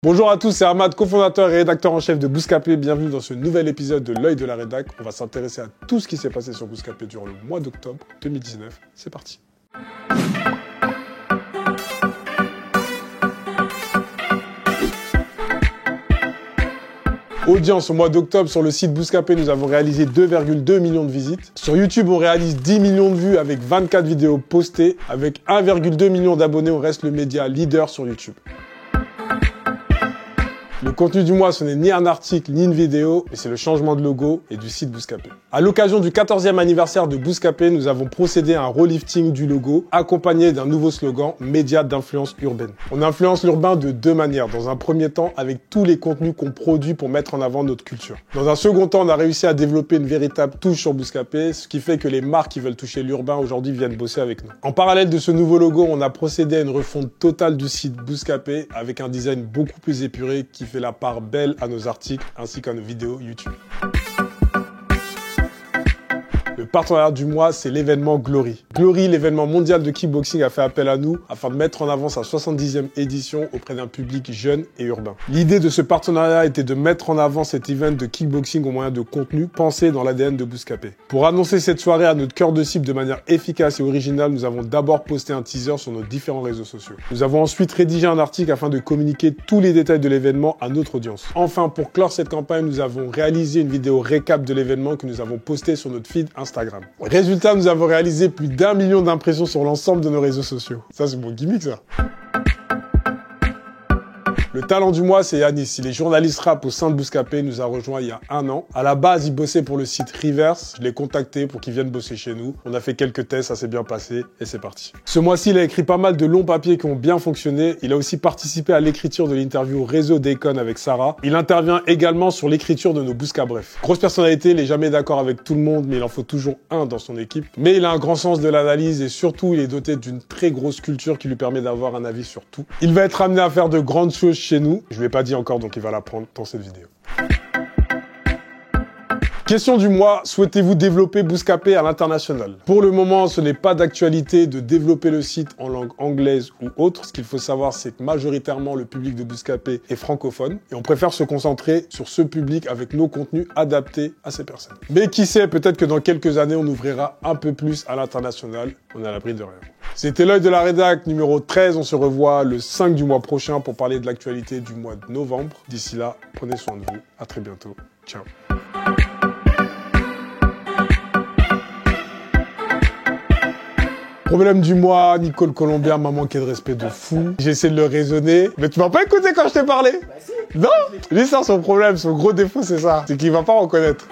Bonjour à tous, c'est Ahmad, cofondateur et rédacteur en chef de Bouscapé. Bienvenue dans ce nouvel épisode de l'œil de la rédac. On va s'intéresser à tout ce qui s'est passé sur Bouscapé durant le mois d'octobre 2019. C'est parti. Audience au mois d'octobre sur le site Bouscapé, nous avons réalisé 2,2 millions de visites. Sur YouTube, on réalise 10 millions de vues avec 24 vidéos postées. Avec 1,2 million d'abonnés, on reste le média leader sur YouTube. Le contenu du mois, ce n'est ni un article, ni une vidéo, mais c'est le changement de logo et du site Bouscapé. À l'occasion du 14e anniversaire de Bouscapé, nous avons procédé à un relifting du logo, accompagné d'un nouveau slogan, média d'influence urbaine. On influence l'urbain de deux manières. Dans un premier temps, avec tous les contenus qu'on produit pour mettre en avant notre culture. Dans un second temps, on a réussi à développer une véritable touche sur Bouscapé, ce qui fait que les marques qui veulent toucher l'urbain aujourd'hui viennent bosser avec nous. En parallèle de ce nouveau logo, on a procédé à une refonte totale du site Bouscapé, avec un design beaucoup plus épuré qui fait la part belle à nos articles ainsi qu'à nos vidéos YouTube. Le partenariat du mois, c'est l'événement Glory. Glory, l'événement mondial de kickboxing, a fait appel à nous afin de mettre en avant sa 70e édition auprès d'un public jeune et urbain. L'idée de ce partenariat était de mettre en avant cet event de kickboxing au moyen de contenu pensé dans l'ADN de Bouscapé. Pour annoncer cette soirée à notre cœur de cible de manière efficace et originale, nous avons d'abord posté un teaser sur nos différents réseaux sociaux. Nous avons ensuite rédigé un article afin de communiquer tous les détails de l'événement à notre audience. Enfin, pour clore cette campagne, nous avons réalisé une vidéo récap de l'événement que nous avons postée sur notre feed Instagram. Résultat, nous avons réalisé plus d'1 million d'impressions sur l'ensemble de nos réseaux sociaux. Ça, c'est mon gimmick, ça. Le talent du mois, c'est Yanis. Il est journaliste rap au sein de Bouscapé. Il nous a rejoint il y a 1 an. À la base, il bossait pour le site Reverse. Je l'ai contacté pour qu'il vienne bosser chez nous. On a fait quelques tests, ça s'est bien passé et c'est parti. Ce mois-ci, il a écrit pas mal de longs papiers qui ont bien fonctionné. Il a aussi participé à l'écriture de l'interview Réseau Déconne avec Sarah. Il intervient également sur l'écriture de nos Bousca Bref. Grosse personnalité, il est jamais d'accord avec tout le monde, mais il en faut toujours un dans son équipe. Mais il a un grand sens de l'analyse et surtout, il est doté d'une très grosse culture qui lui permet d'avoir un avis sur tout. Il va être amené à faire de grandes choses chez nous. Je ne l'ai pas dit encore, donc il va l'apprendre dans cette vidéo. Question du mois, souhaitez-vous développer Bouscapé à l'international? Pour le moment, ce n'est pas d'actualité de développer le site en langue anglaise ou autre. Ce qu'il faut savoir, c'est que majoritairement, le public de Bouscapé est francophone. Et on préfère se concentrer sur ce public avec nos contenus adaptés à ces personnes. Mais qui sait, peut-être que dans quelques années, on ouvrira un peu plus à l'international. On est à l'abri de rien. C'était l'œil de la rédac numéro 13. On se revoit le 5 du mois prochain pour parler de l'actualité du mois de novembre. D'ici là, prenez soin de vous. À très bientôt. Ciao. Problème du mois, Nicole Colombien m'a manqué de respect de fou. J'ai essayé de le raisonner. Mais tu m'as pas écouté quand je t'ai parlé? Bah si. Non? Lui, ça, son problème, son gros défaut, c'est ça. C'est qu'il va pas reconnaître.